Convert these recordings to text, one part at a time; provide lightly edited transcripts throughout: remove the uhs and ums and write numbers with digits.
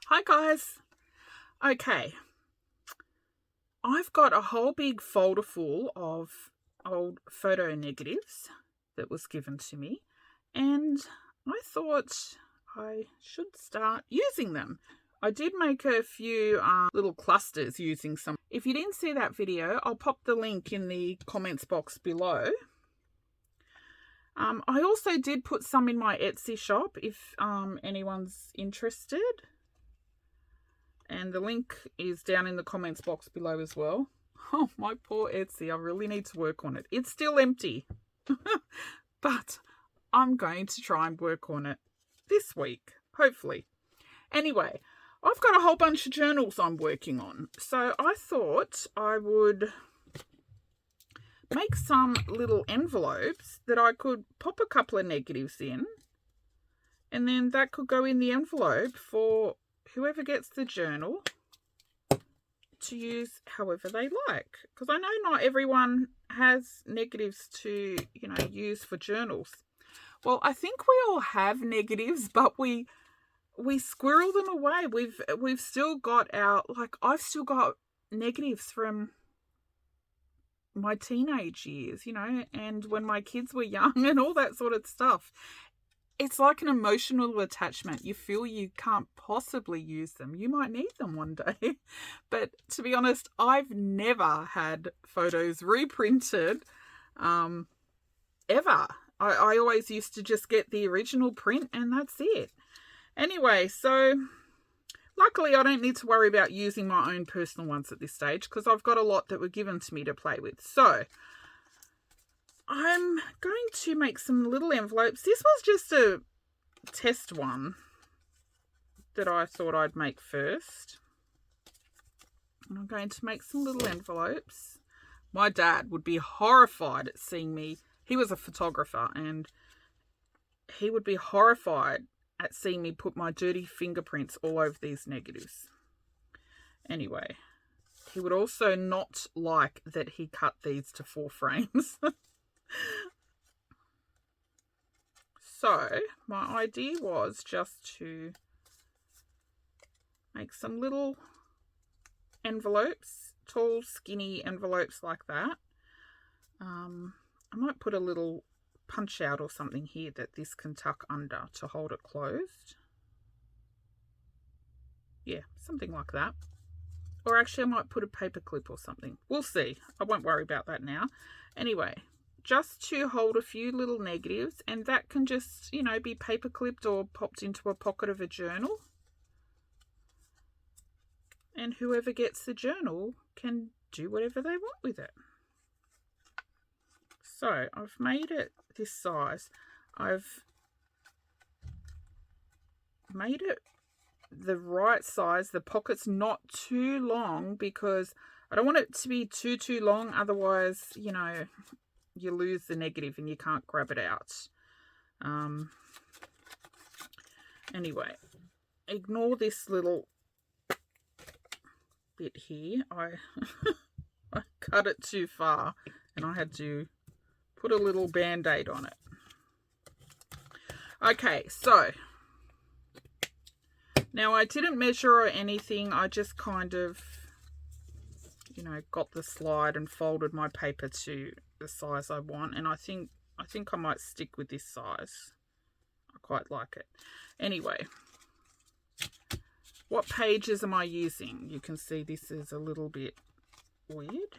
Hi guys. Okay, I've got a whole big folder full of old photo negatives that was given to me, and I thought I should start using them. I did make a few little clusters using some. If you didn't see that video, I'll pop the link in the comments box below. I also did put some in my Etsy shop if anyone's interested. And the link is down in the comments box below as well. Oh, my poor Etsy. I really need to work on it. It's still empty. But I'm going to try and work on it this week, hopefully. Anyway, I've got a whole bunch of journals I'm working on. So I thought I would make some little envelopes that I could pop a couple of negatives in. And then that could go in the envelope for whoever gets the journal to use however they like, because I know not everyone has negatives to use for journals. Well, I think we all have negatives, but we squirrel them away. We've still got I've still got negatives from my teenage years, and when my kids were young and all that sort of stuff. It's like an emotional attachment. You feel you can't possibly use them. You might need them one day. But to be honest, I've never had photos reprinted ever. I always used to just get the original print and that's it. Anyway, so luckily I don't need to worry about using my own personal ones at this stage because I've got a lot that were given to me to play with. So I'm going to make some little envelopes. This was just a test one that I thought I'd make first. And I'm going to make some little envelopes. My dad would be horrified at seeing me. He was a photographer and he would be horrified at seeing me put my dirty fingerprints all over these negatives. Anyway, he would also not like that he cut these to 4 frames. So my idea was just to make some little envelopes, tall skinny envelopes like that. I might put a little punch out or something here that this can tuck under to hold it closed. Yeah, something like that. Or actually I might put a paper clip or something. We'll see. I won't worry about that now. Anyway, just to hold a few little negatives, and that can just, be paper clipped or popped into a pocket of a journal. And whoever gets the journal can do whatever they want with it. So I've made it this size. I've made it the right size. The pocket's not too long because I don't want it to be too long. Otherwise, you lose the negative and you can't grab it out. Anyway, ignore this little bit here. I cut it too far and I had to put a little band-aid on it. Okay, so now I didn't measure or anything. I just kind of got the slide and folded my paper to the size I want, and I think I might stick with this size. I quite like it. Anyway, what pages am I using? You can see this is a little bit weird.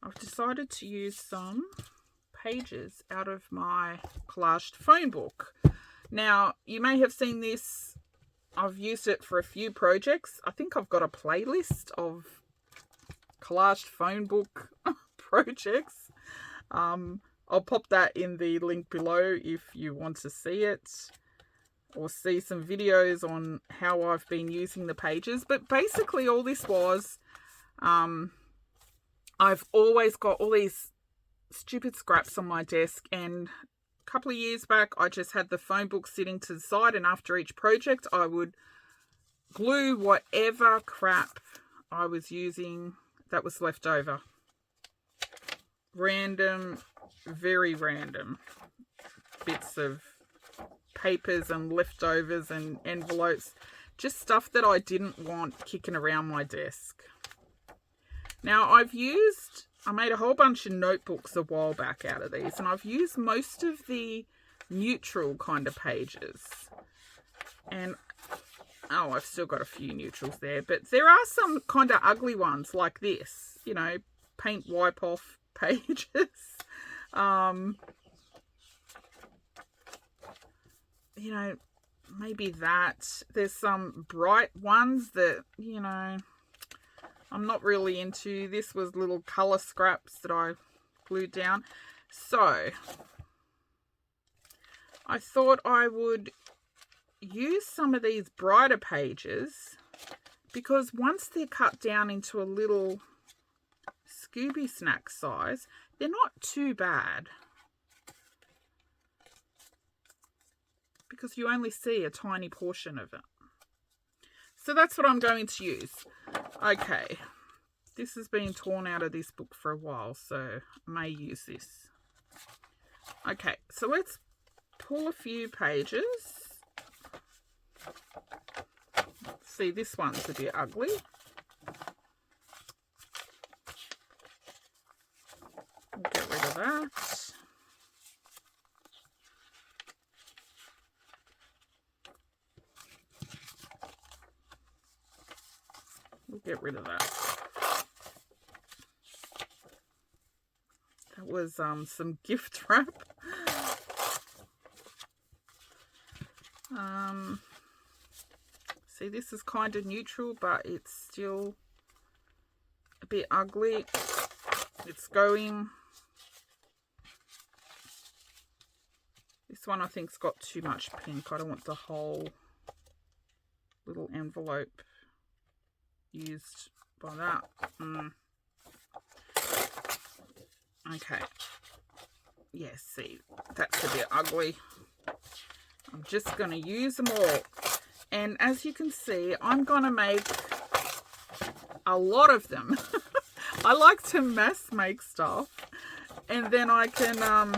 I've decided to use some pages out of my collaged phone book. Now, you may have seen this. I've used it for a few projects. I think I've got a playlist of collaged phone book projects. I'll pop that in the link below if you want to see it or see some videos on how I've been using the pages. But basically all this was, I've always got all these stupid scraps on my desk, and a couple of years back I just had the phone book sitting to the side, and after each project I would glue whatever crap I was using that was left over. Random, very random bits of papers and leftovers and envelopes. Just stuff that I didn't want kicking around my desk. Now, I made a whole bunch of notebooks a while back out of these, and I've used most of the neutral kind of pages. And, oh, I've still got a few neutrals there, but there are some kind of ugly ones like this, you know, paint wipe off pages. You know, maybe that. There's some bright ones that, you know, I'm not really into. This was little colour scraps that I glued down. So, I thought I would use some of these brighter pages, because once they're cut down into a little Scooby snack size, they're not too bad. Because you only see a tiny portion of it. So that's what I'm going to use. Okay, this has been torn out of this book for a while, so I may use this. Okay, so let's pull a few pages. See, this one's a bit ugly. We'll get rid of that. We'll get rid of that. That was some gift wrap. See, this is kind of neutral, but it's still a bit ugly. It's going. This one I think's got too much pink. I don't want the whole little envelope used by that. Okay. Yes, see, that's a bit ugly. I'm just going to use them all. And as you can see, I'm going to make a lot of them. I like to mass make stuff. And then I can,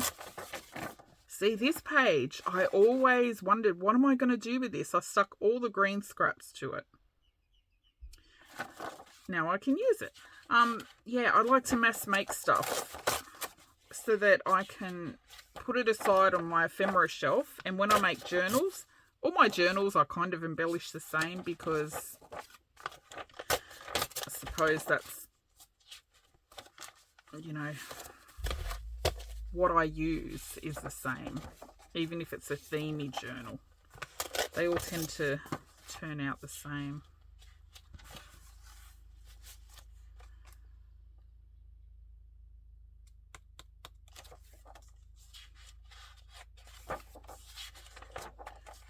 see this page. I always wondered, what am I going to do with this? I stuck all the green scraps to it. Now I can use it. Yeah, I like to mass make stuff so that I can put it aside on my ephemera shelf. And when I make journals, all my journals I kind of embellish the same, because I suppose that's, you know, what I use is the same, even if it's a themey journal. They all tend to turn out the same.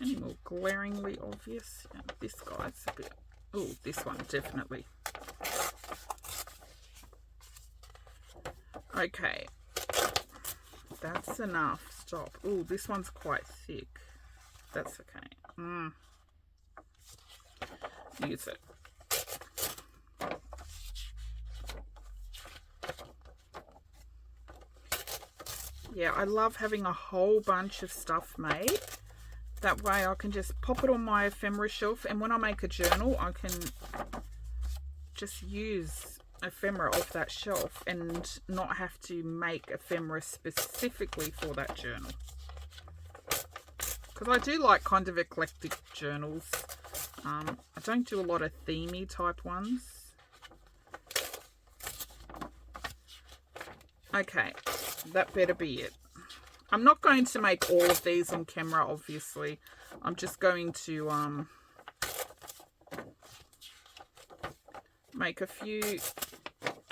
Any more glaringly obvious? Yeah, this guy's a bit... Oh, this one, definitely. Okay. That's enough. Stop. Oh, this one's quite thick. That's okay. Use it. Yeah, I love having a whole bunch of stuff made. That way I can just pop it on my ephemera shelf, and when I make a journal, I can just use ephemera off that shelf and not have to make ephemera specifically for that journal. Because I do like kind of eclectic journals. I don't do a lot of themey type ones. Okay, that better be it. I'm not going to make all of these on camera, obviously. I'm just going to make a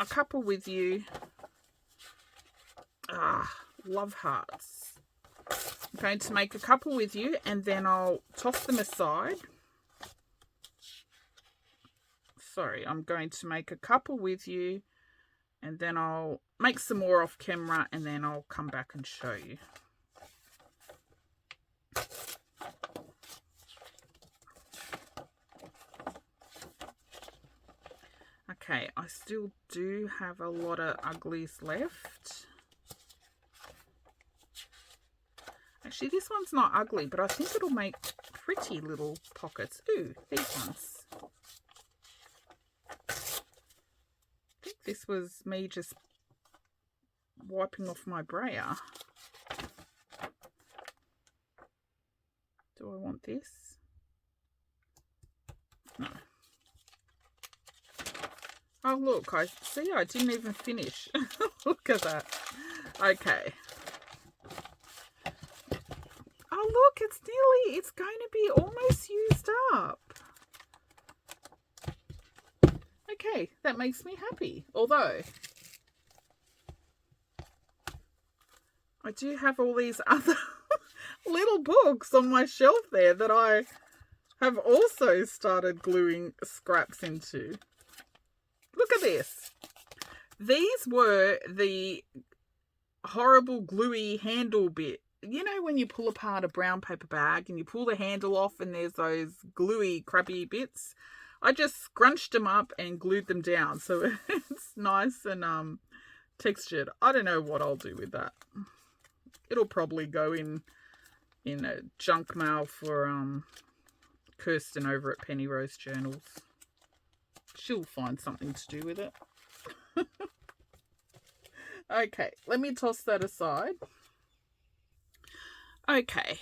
couple with you. Love hearts. I'm going to make a couple with you, and then I'll toss them aside. Sorry, I'm going to make a couple with you, and then I'll make some more off camera, and then I'll come back and show you. Okay, I still do have a lot of uglies left. Actually, this one's not ugly, but I think it'll make pretty little pockets. Ooh, these ones. I think this was me just wiping off my brayer. Do I want this? No. Oh, look, I didn't even finish. Look at that. Okay. Oh, look, it's going to be almost used up. Okay, that makes me happy. Although, I do have all these other little books on my shelf there that I have also started gluing scraps into. Look at this. These were the horrible gluey handle bit. You know when you pull apart a brown paper bag and you pull the handle off and there's those gluey, crappy bits? I just scrunched them up and glued them down so it's nice and textured. I don't know what I'll do with that. It'll probably go in a junk mail for Kirsten over at Penny Rose Journals. She'll find something to do with it. Okay, let me toss that aside. Okay.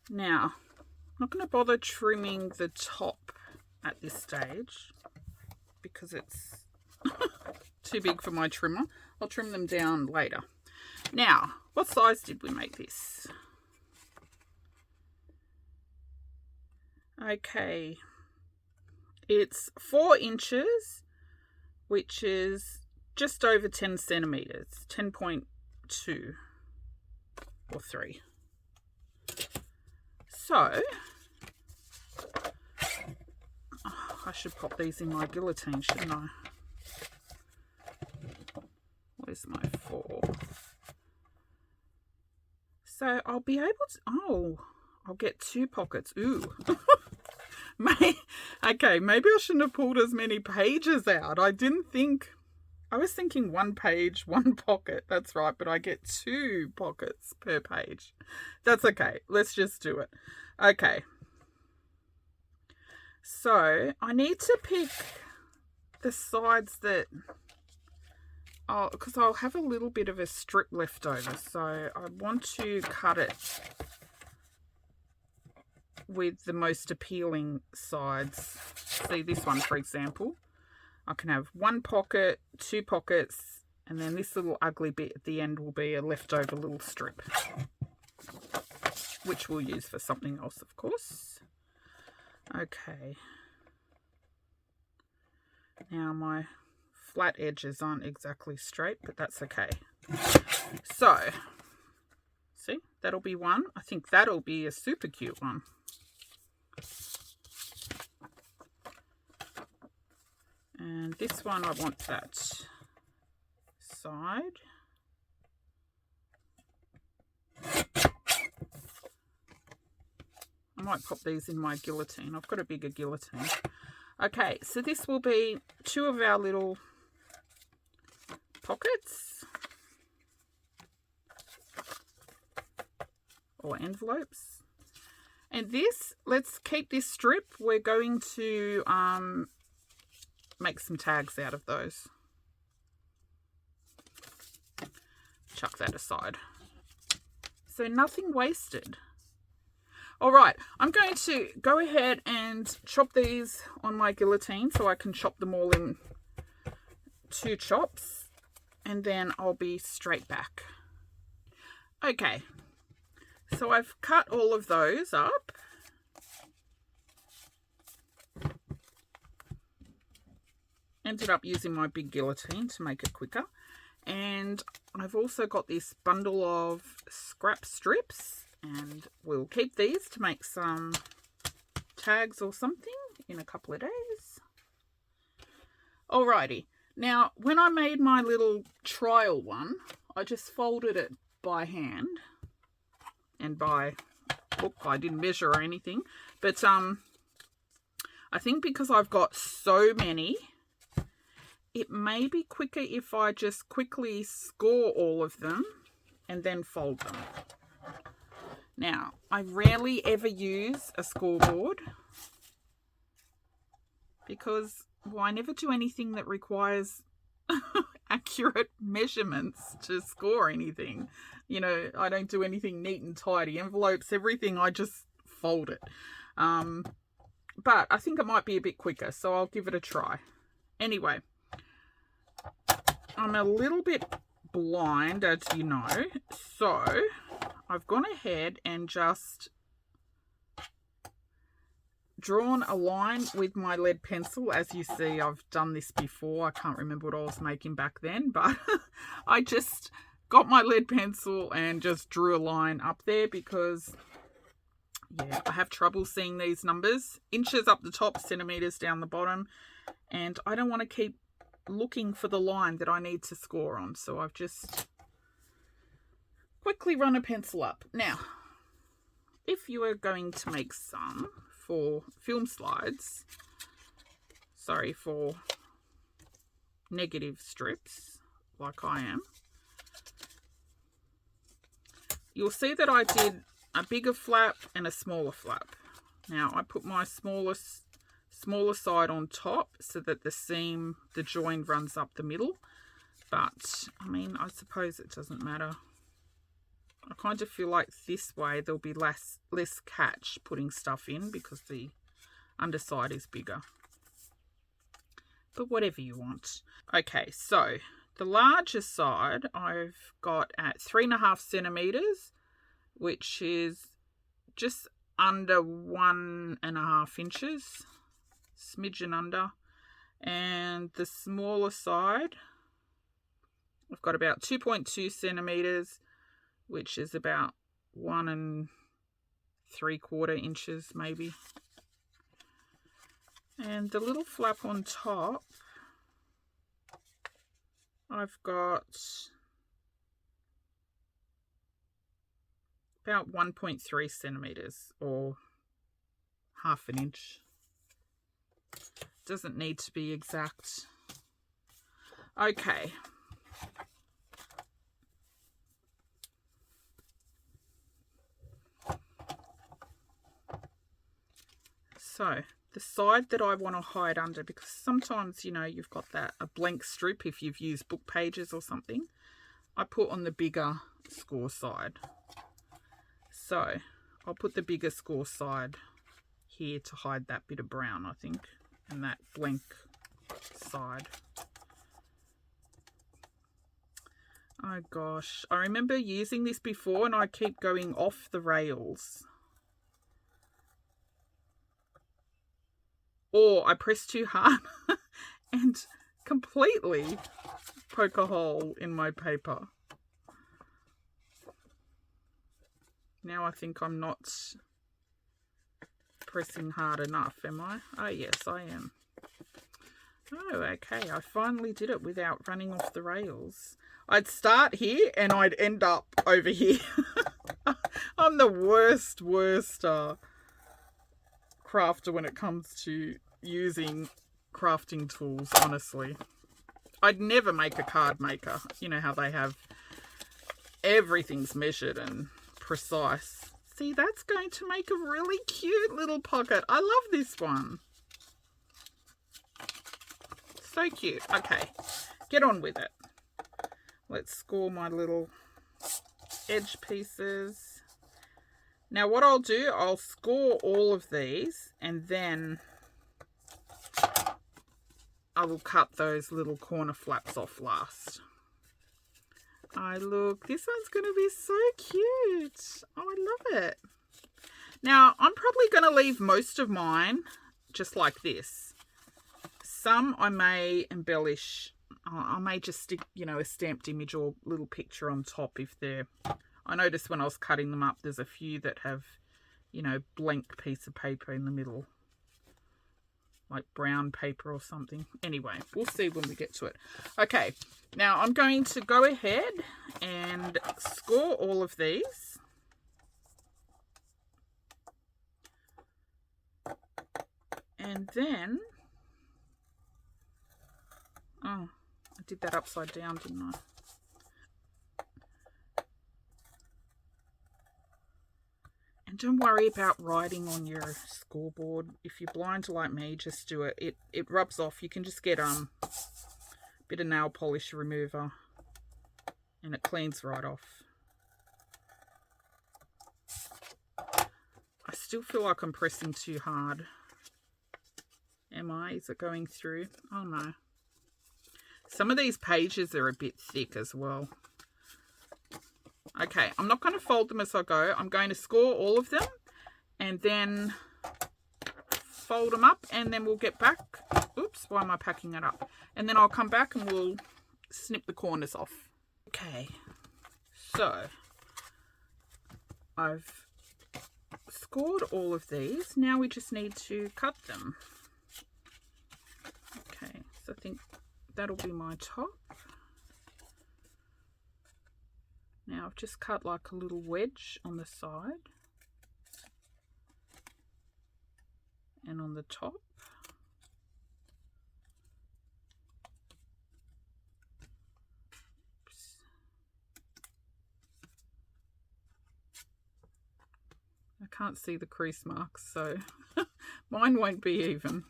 Now, I'm not going to bother trimming the top at this stage because it's too big for my trimmer. I'll trim them down later. Now, what size did we make this? Okay, it's 4 inches, which is just over 10 centimeters, 10.2 or 3. So, I should pop these in my guillotine, shouldn't I? Where's my 4? So I'll be able to, I'll get 2 pockets. Ooh. Okay, maybe I shouldn't have pulled as many pages out. I was thinking 1 page, 1 pocket. That's right, but I get 2 pockets per page. That's okay. Let's just do it. Okay. So I need to pick the sides that, because I'll have a little bit of a strip left over. So I want to cut it with the most appealing sides. See this one, for example. I can have 1 pocket, 2 pockets, and then this little ugly bit at the end will be a leftover little strip, which we'll use for something else, of course. Okay. Now my flat edges aren't exactly straight, but that's okay. So, see, that'll be one. I think that'll be a super cute one. And this one, I want that side. I might pop these in my guillotine. I've got a bigger guillotine. Okay, so this will be 2 of our little pockets or envelopes. And this, let's keep this strip. We're going to make some tags out of those. Chuck that aside. So nothing wasted. All right, I'm going to go ahead and chop these on my guillotine so I can chop them all in 2 chops, and then I'll be straight back. Okay, so I've cut all of those up. Ended up using my big guillotine to make it quicker. And I've also got this bundle of scrap strips, and we'll keep these to make some tags or something in a couple of days. Alrighty, now when I made my little trial one, I just folded it by hand, and look, I didn't measure or anything, but I think because I've got so many, it may be quicker if I just quickly score all of them and then fold them. Now, I rarely ever use a scoreboard because, well, I never do anything that requires accurate measurements to score anything. You know, I don't do anything neat and tidy. Envelopes, everything, I just fold it. But I think it might be a bit quicker, so I'll give it a try. Anyway, I'm a little bit blind, as you know, so I've gone ahead and just drawn a line with my lead pencil. As you see, I've done this before. I can't remember what I was making back then, but I just got my lead pencil and just drew a line up there because, yeah, I have trouble seeing these numbers. Inches up the top, centimeters down the bottom, and I don't want to keep looking for the line that I need to score on. So I've just quickly run a pencil up. Now, if you are going to make some for film slides, sorry, for negative strips like I am, you'll see that I did a bigger flap and a smaller flap. Now I put my smaller side on top so that the seam, the join runs up the middle, but I mean, I suppose it doesn't matter. I kind of feel like this way there'll be less catch putting stuff in because the underside is bigger. But whatever you want. Okay, so the larger side I've got at 3.5 centimeters, which is just under 1.5 inches, smidgen under. And the smaller side, I've got about 2.2 centimeters, which is about 1 3/4 inches maybe. And the little flap on top, I've got about 1.3 centimeters or 1/2 inch. Doesn't need to be exact. Okay. So the side that I want to hide under, because sometimes, you know, you've got a blank strip if you've used book pages or something, I put on the bigger score side. So I'll put the bigger score side here to hide that bit of brown, I think, and that blank side. Oh gosh, I remember using this before and I keep going off the rails. Or I press too hard and completely poke a hole in my paper. Now I think I'm not pressing hard enough, am I? Oh yes, I am. Oh, okay, I finally did it without running off the rails. I'd start here and I'd end up over here. I'm the worst crafter when it comes to using crafting tools, honestly. I'd never make a card maker. You know how they have everything's measured and precise. See, that's going to make a really cute little pocket. I love this one. So cute. Okay, get on with it. Let's score my little edge pieces. Now what I'll do, I'll score all of these and then I will cut those little corner flaps off last. Oh look, this one's going to be so cute. Oh, I love it. Now I'm probably going to leave most of mine just like this. Some I may embellish. I may just stick, you know, a stamped image or little picture on top if they're... I noticed when I was cutting them up, there's a few that have, you know, blank piece of paper in the middle. Like brown paper or something. Anyway, we'll see when we get to it. Okay, now I'm going to go ahead and score all of these. And then Oh, I did that upside down, didn't I? And don't worry about writing on your scoreboard. If you're blind like me, just do it. It rubs off. You can just get a bit of nail polish remover and it cleans right off. I still feel like I'm pressing too hard. Am I? Is it going through? Oh no. Some of these pages are a bit thick as well. Okay, I'm not going to fold them as I go. I'm going to score all of them and then fold them up, and then we'll get back. Oops, why am I packing it up? And then I'll come back and we'll snip the corners off. Okay, so I've scored all of these. Now we just need to cut them. Okay, so I think that'll be my top. Now I've just cut like a little wedge on the side and on the top. Oops. I can't see the crease marks, so mine won't be even.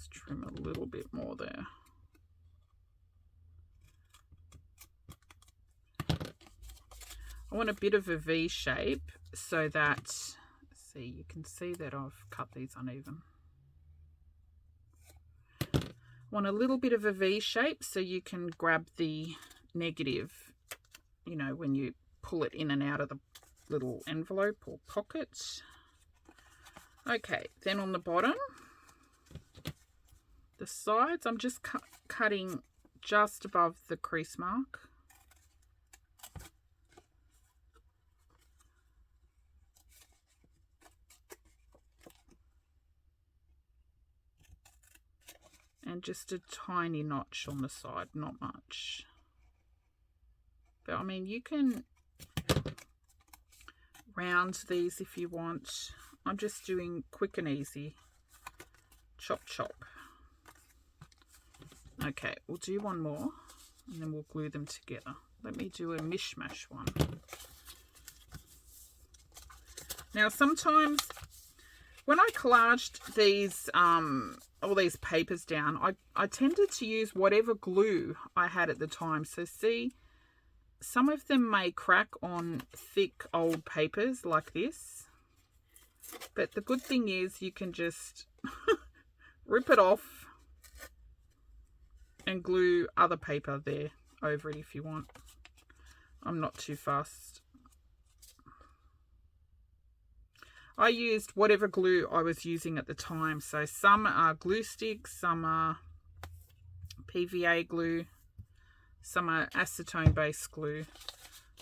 Trim a little bit more there. I want a bit of a V shape so that, see, you can see that I've cut these uneven. I want a little bit of a V shape so you can grab the negative, you know, when you pull it in and out of the little envelope or pocket. Okay, then on the bottom, the sides, I'm just cutting just above the crease mark. And just a tiny notch on the side, not much. But I mean, you can round these if you want. I'm just doing quick and easy. Chop, chop. Okay, we'll do one more and then we'll glue them together. Let me do a mishmash one. Now sometimes when I collaged these all these papers down, I tended to use whatever glue I had at the time. So see, some of them may crack on thick old papers like this, but the good thing is you can just rip it off and glue other paper there over it if you want. I'm not too fussed. I used whatever glue I was using at the time. So some are glue sticks, some are PVA glue, some are acetone based glue.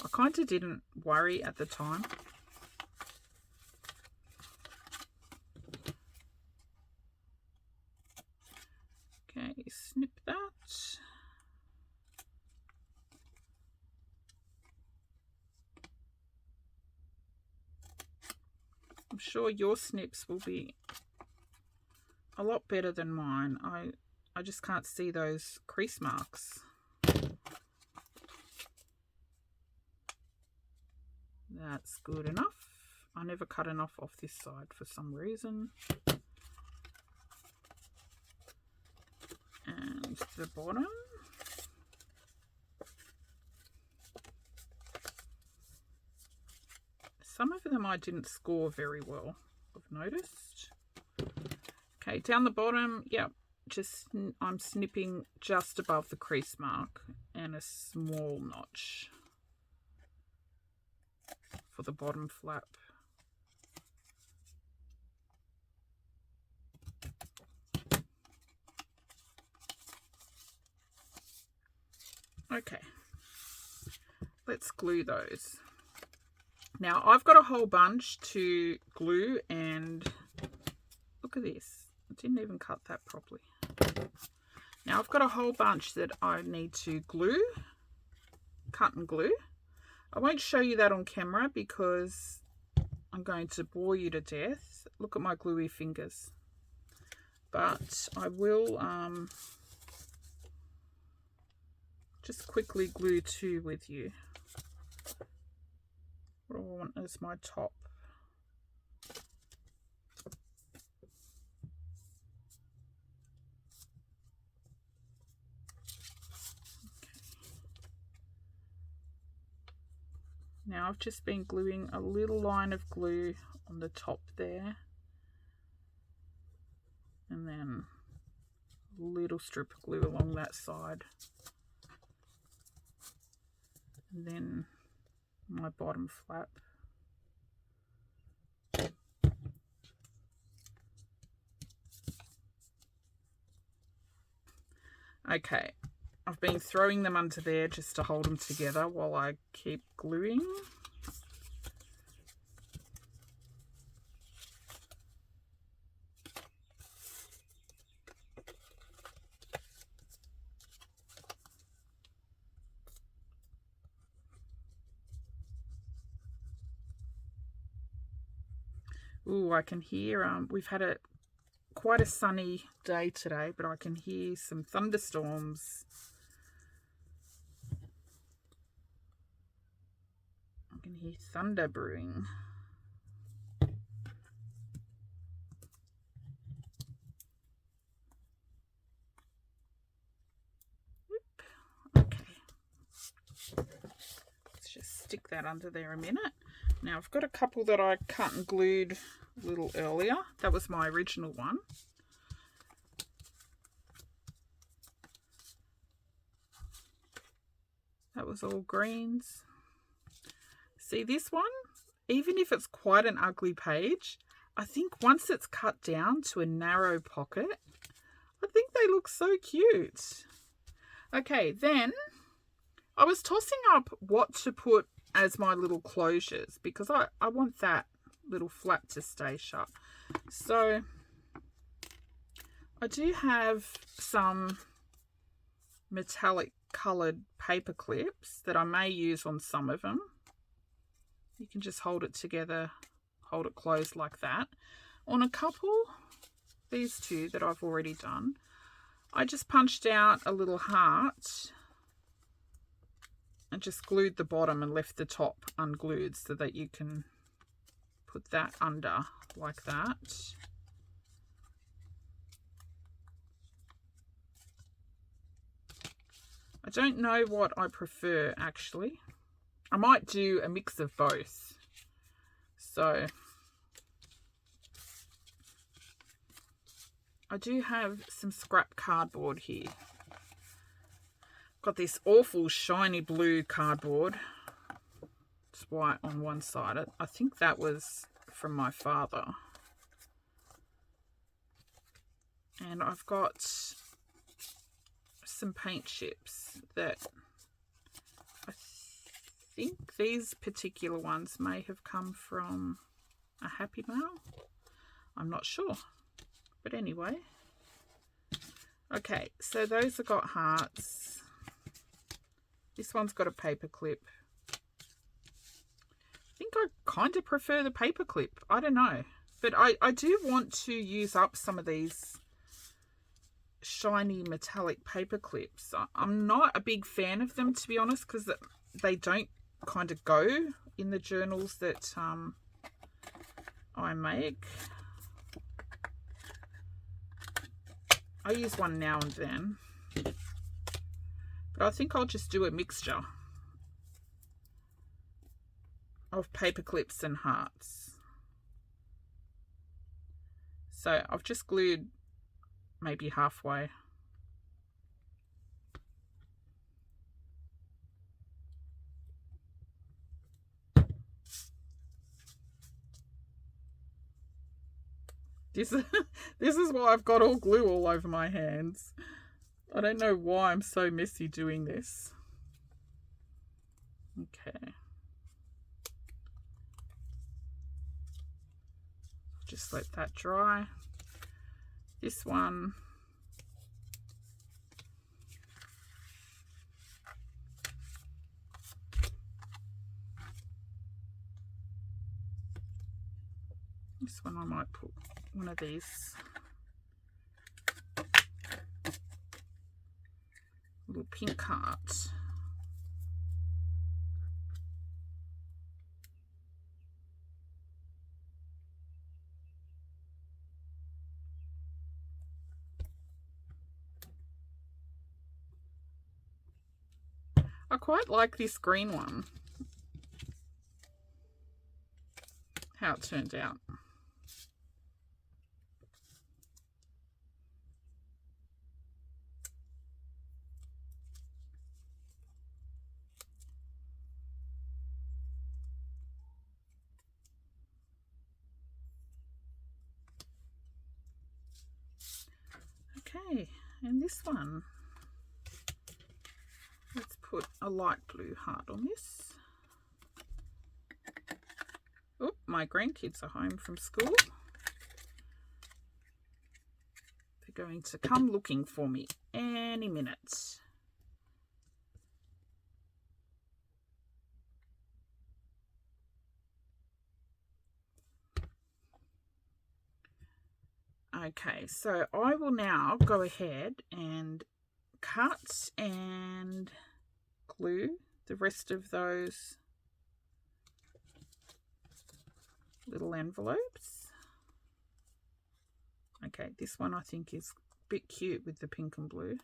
I kind of didn't worry at the time. Okay, snip that. I'm sure your snips will be a lot better than mine. I just can't see those crease marks. That's good enough. I never cut enough off this side for some reason. And the bottom. Some of them I didn't score very well, I've noticed. Okay, down the bottom, yep, just I'm snipping just above the crease mark and a small notch for the bottom flap. Okay, let's glue those. Now I've got a whole bunch to glue, and look at this. I didn't even cut that properly. Now I've got a whole bunch that I need to glue, cut and glue. I won't show you that on camera because I'm going to bore you to death. Look at my gluey fingers. But I will just quickly glue two with you. What do I want as my top? Now I've just been gluing a little line of glue on the top there, and then a little strip of glue along that side, and then my bottom flap. Okay, I've been throwing them under there just to hold them together while I keep gluing. Ooh, I can hear, we've had quite a sunny day today, but I can hear some thunderstorms. I can hear thunder brewing. Okay. Let's just stick that under there a minute. Now I've got a couple that I cut and glued a little earlier. That was my original one. That was all greens. See this one? Even if it's quite an ugly page, I think once it's cut down to a narrow pocket, I think they look so cute. Okay, then I was tossing up what to put as my little closures because I want that little flap to stay shut. So I do have some metallic coloured paper clips that I may use on some of them. You can just hold it together, hold it closed like that. On a couple, these two that I've already done, I just punched out a little heart and just glued the bottom and left the top unglued so that you can put that under like that. I don't know what I prefer actually. I might do a mix of both. So I do have some scrap cardboard here. Got this awful shiny blue cardboard. It's white on one side. I think that was from my father. And I've got some paint chips that I think these particular ones may have come from a Happy Mail. I'm not sure. But anyway. Okay, so those have got hearts. This one's got a paper clip. I think I kind of prefer the paper clip. I don't know. But I do want to use up some of these shiny metallic paper clips. I'm not a big fan of them, to be honest, because they don't kind of go in the journals that I make. I use one now and then. But I think I'll just do a mixture of paper clips and hearts. So I've just glued maybe halfway. This is why I've got all glue all over my hands. I don't know why I'm so messy doing this. Okay. Just let that dry. This one, This one I might put one of these little pink hearts. I quite like this green one, how it turned out. Okay, and this one, let's put a light blue heart on this. Oh, my grandkids are home from school. They're going to come looking for me any minute. Okay, so I will now go ahead and cut and glue the rest of those little envelopes. Okay, this one I think is a bit cute with the pink and blue.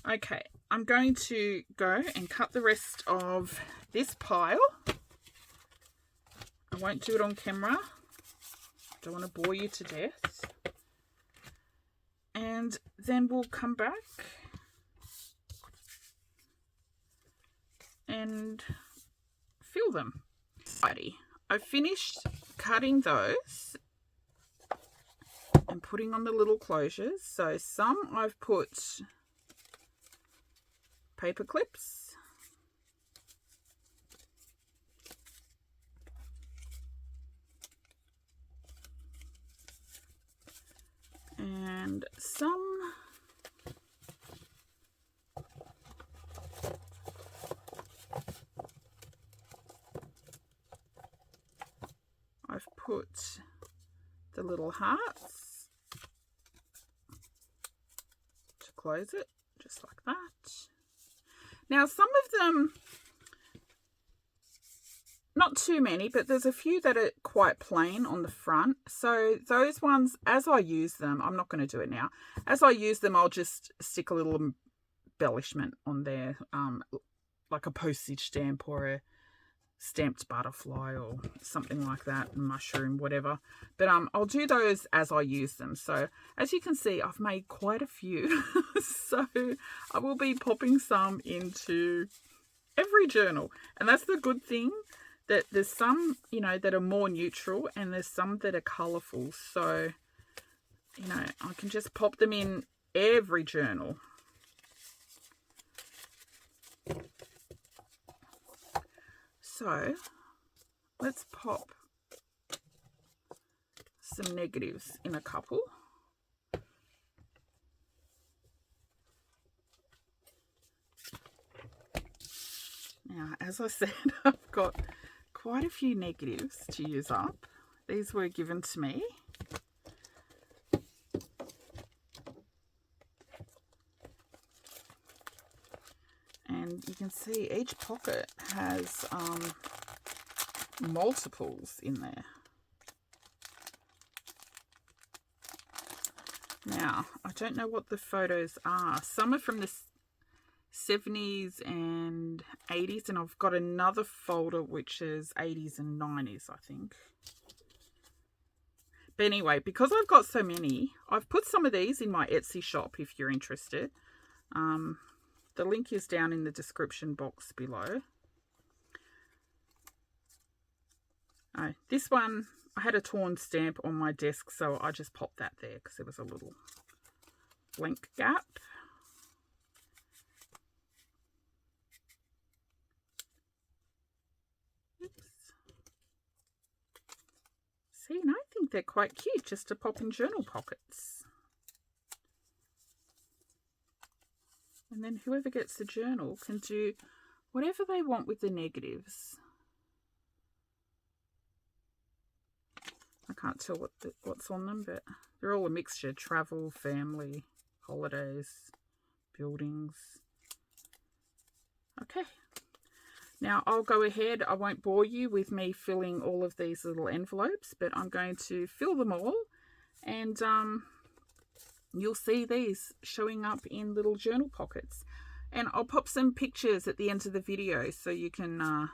Okay, I'm going to go and cut the rest of this pile. I won't do it on camera. Don't want to bore you to death. And then we'll come back and fill them. Alrighty, I've finished cutting those and putting on the little closures. So some I've put paper clips. And some I've put the little hearts to close it, just like that. Now some of them, not too many, but there's a few that are quite plain on the front. So those ones, as I use them, I'm not going to do it now. As I use them, I'll just stick a little embellishment on there, like a postage stamp or a stamped butterfly or something like that, mushroom, whatever. But I'll do those as I use them. So as you can see, I've made quite a few. So I will be popping some into every journal. And that's the good thing, that there's some, you know, that are more neutral and there's some that are colourful. So, you know, I can just pop them in every journal. So let's pop some negatives in a couple. Now, as I said, I've got quite a few negatives to use up. These were given to me. And you can see each pocket has multiples in there. Now, I don't know what the photos are. Some are from the 70s and 80s, and I've got another folder which is 80s and 90s, I think. But anyway, because I've got so many, I've put some of these in my Etsy shop if you're interested. The link is down in the description box below. This one, I had a torn stamp on my desk, so I just popped that there because there was a little blank gap. See, and I think they're quite cute just to pop in journal pockets. And then whoever gets the journal can do whatever they want with the negatives. I can't tell what's on them, but they're all a mixture. Travel, family, holidays, buildings. Okay. Now I'll go ahead. I won't bore you with me filling all of these little envelopes, but I'm going to fill them all. And you'll see these showing up in little journal pockets. And I'll pop some pictures at the end of the video so you can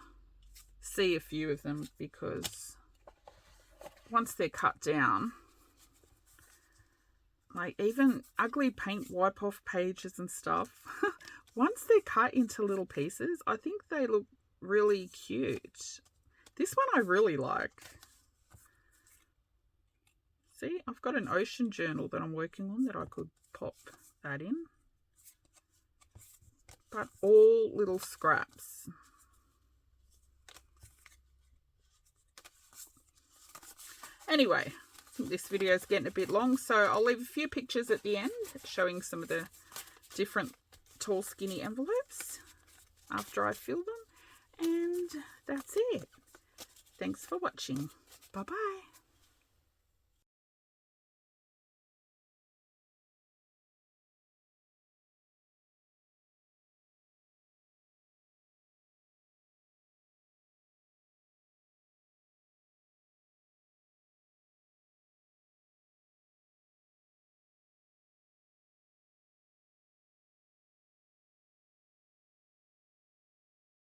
see a few of them, because once they're cut down, like even ugly paint wipe off pages and stuff, once they're cut into little pieces, I think they look really cute. This one I really like. See, I've got an ocean journal that I'm working on that I could pop that in. But all little scraps. Anyway, I think this video is getting a bit long, so I'll leave a few pictures at the end showing some of the different tall skinny envelopes after I fill them. And that's it. Thanks for watching. Bye bye.